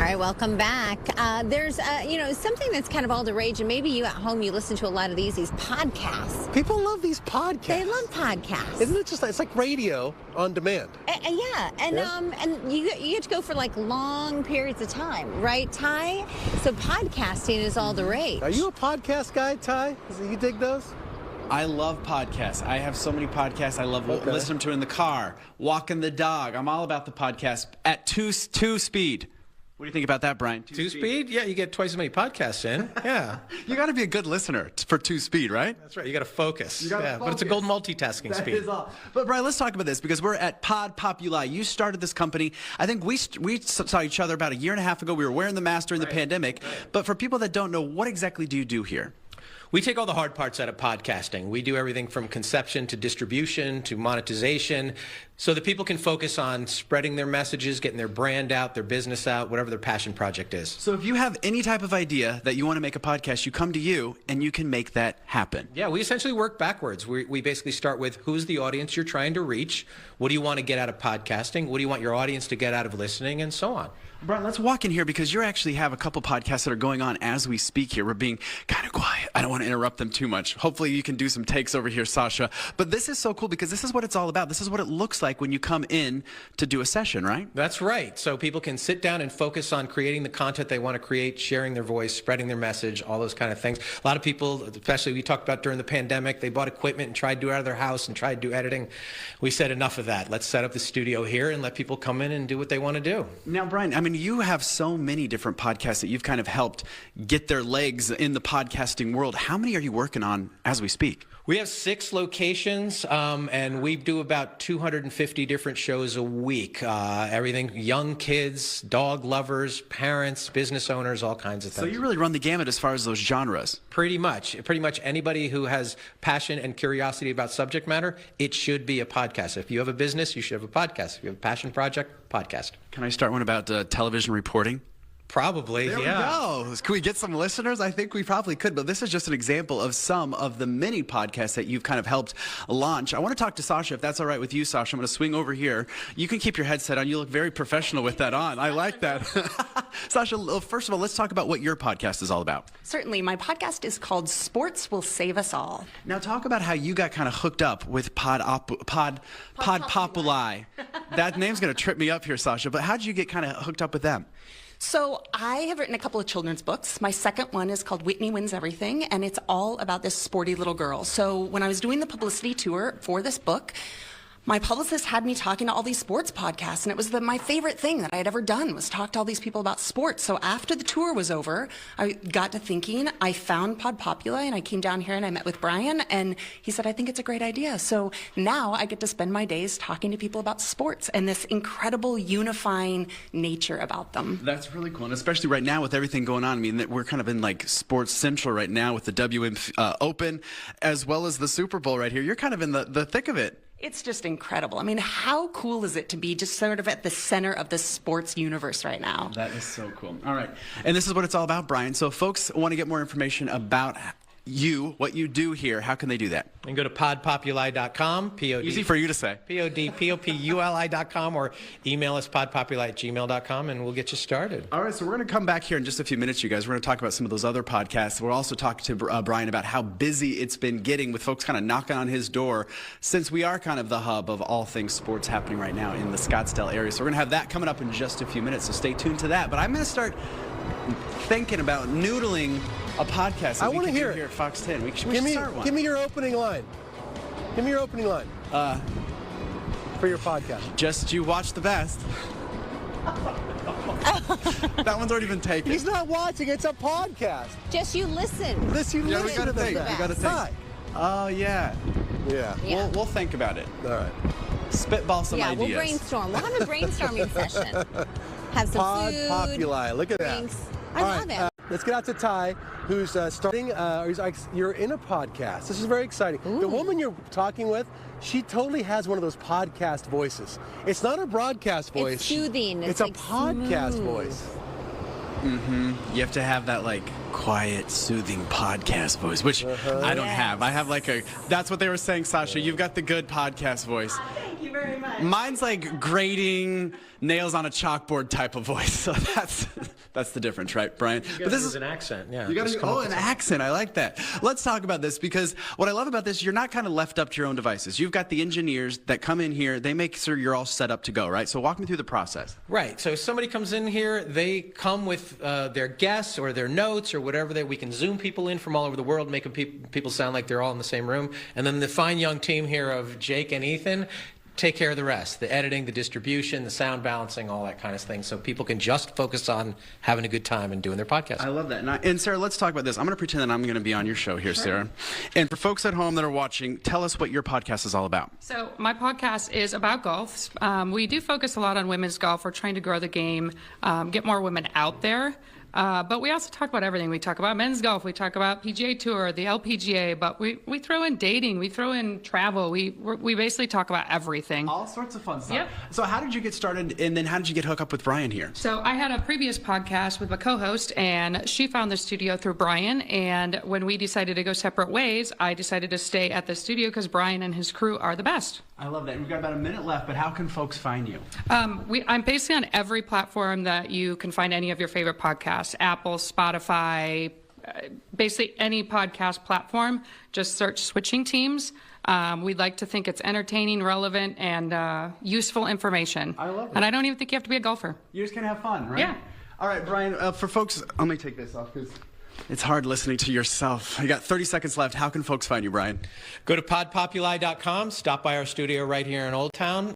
right, welcome back. There's, something that's kind of all the rage, and maybe you at home, you listen to a lot of these podcasts. People love these podcasts. They love podcasts. Isn't it just like, it's like radio on demand? Yeah, and you get to go for like long periods of time, right, Ty? So podcasting is all the rage. Are you a podcast guy, Ty? You dig those? I love podcasts. I have so many podcasts I love listening to in the car, walking the dog. I'm all about the podcast at two speed. What do you think about that, Brian? Two speed? Yeah, you get twice as many podcasts in. Yeah. You got to be a good listener for 2 speed, right? That's right. You got to focus. Focus. But it's a gold multitasking speed. That is all. But Brian, let's talk about this because we're at Podpopuli. You started this company. I think we saw each other about a year and a half ago. We were wearing the mask during the pandemic. Right. But for people that don't know, what exactly do you do here? We take all the hard parts out of podcasting. We do everything from conception to distribution to monetization so that people can focus on spreading their messages, getting their brand out, their business out, whatever their passion project is. So if you have any type of idea that you want to make a podcast, you come to you and you can make that happen. Yeah, we essentially work backwards. We basically start with who's the audience you're trying to reach, what do you want to get out of podcasting, what do you want your audience to get out of listening, and so on. Brian, let's walk in here because you actually have a couple podcasts that are going on as we speak here. We're being kind of quiet. I don't want to interrupt them too much. Hopefully you can do some takes over here, Sasha. But this is so cool because this is what it's all about. This is what it looks like when you come in to do a session, right? That's right. So people can sit down and focus on creating the content they want to create, sharing their voice, spreading their message, all those kind of things. A lot of people, especially we talked about during the pandemic, they bought equipment and tried to do it out of their house and tried to do editing. We said enough of that. Let's set up the studio here and let people come in and do what they want to do. Now, Brian, I mean, you have so many different podcasts that you've kind of helped get their legs in the podcasting world. How many are you working on as we speak? We have 6 locations, and we do about 250 different shows a week. Everything, young kids, dog lovers, parents, business owners, all kinds of things. So you really run the gamut as far as those genres. Pretty much anybody who has passion and curiosity about subject matter, it should be a podcast. If you have a business, you should have a podcast. If you have a passion project, podcast. Can I start one about television reporting? Probably, there yeah. We go. Can we get some listeners? I think we probably could, but this is just an example of some of the many podcasts that you've kind of helped launch. I want to talk to Sasha, if that's all right with you, Sasha. I'm going to swing over here. You can keep your headset on. You look very professional with that on. I like that. Sasha, first of all, let's talk about what your podcast is all about. Certainly. My podcast is called Sports Will Save Us All. Now, talk about how you got kind of hooked up with Podpopuli. That name's going to trip me up here, Sasha, but how did you get kind of hooked up with them? So I have written a couple of children's books. My second one is called Whitney Wins Everything, and it's all about this sporty little girl. So when I was doing the publicity tour for this book, my publicist had me talking to all these sports podcasts, and it was my favorite thing that I had ever done was talk to all these people about sports. So after the tour was over, I got to thinking, I found Podpopuli, and I came down here and I met with Brian, and he said, I think it's a great idea. So now I get to spend my days talking to people about sports and this incredible unifying nature about them. That's really cool, and especially right now with everything going on. I mean, we're kind of in like sports central right now with the WM Open as well as the Super Bowl right here. You're kind of in the thick of it. It's just incredible. I mean, how cool is it to be just sort of at the center of the sports universe right now? That is so cool. All right. And this is what it's all about, Brian. So if folks want to get more information about you, what you do here, how can they do that? You can go to podpopuli.com, Easy for you to say. podpopuli.com, or email us podpopuli@gmail.com, and we'll get you started. All right, so we're going to come back here in just a few minutes, you guys. We're going to talk about some of those other podcasts. We'll also talk to Brian about how busy it's been getting with folks kind of knocking on his door, since we are kind of the hub of all things sports happening right now in the Scottsdale area. So we're going to have that coming up in just a few minutes, so stay tuned to that. But I'm going to start thinking about noodling a podcast. I want to hear it here at Fox 10. We should start one. Give me your opening line. Give me your opening line. For your podcast. Just you watch the best. That one's already been taken. He's not watching. It's a podcast. Just you listen. We gotta think. Hi. Oh yeah. Yeah. We'll think about it. All right. Spitball some ideas. We'll brainstorm. We'll have a brainstorming session. Have some food. Podpopuli. Look at drinks. that. I love it. Let's get out to Ty, who's starting. You're in a podcast. This is very exciting. Ooh. The woman you're talking with, she totally has one of those podcast voices. It's not a broadcast voice. It's soothing. It's like a podcast smooth voice. Mm-hmm. You have to have that like quiet, soothing podcast voice, which I don't have. I have like that's what they were saying, Sasha. You've got the good podcast voice. you very much. Mine's like grating nails on a chalkboard type of voice. So that's the difference, right, Brian? But this is an accent, yeah. You got an accent. I like that. Let's talk about this, because what I love about this, you're not kind of left up to your own devices. You've got the engineers that come in here. They make sure you're all set up to go, right? So walk me through the process. Right. So if somebody comes in here, they come with their guests or their notes or whatever. We can Zoom people in from all over the world, making people sound like they're all in the same room. And then the fine young team here of Jake and Ethan take care of the rest, the editing, the distribution, the sound balancing, all that kind of thing, so people can just focus on having a good time and doing their podcast. I love that. And Sarah, let's talk about this. I'm going to pretend that I'm going to be on your show here, Sarah. And for folks at home that are watching, tell us what your podcast is all about. So my podcast is about golf. We do focus a lot on women's golf. We're trying to grow the game, get more women out there. But we also talk about everything. We talk about men's golf. We talk about PGA Tour, the LPGA. But we throw in dating. We throw in travel. We basically talk about everything. All sorts of fun stuff. Yep. So how did you get started, and then how did you get hooked up with Brian here? So I had a previous podcast with my co-host, and she found the studio through Brian. And when we decided to go separate ways, I decided to stay at the studio because Brian and his crew are the best. I love that. We've got about a minute left, but how can folks find you? I'm basically on every platform that you can find any of your favorite podcasts. Apple, Spotify, basically any podcast platform. Just search Switching Teams. We'd like to think it's entertaining, relevant, and useful information. I love it. And I don't even think you have to be a golfer. You're just going to have fun, right? Yeah. All right, Brian, for folks, let me take this off because it's hard listening to yourself. You got 30 seconds left. How can folks find you, Brian? Go to podpopuli.com, stop by our studio right here in Old Town.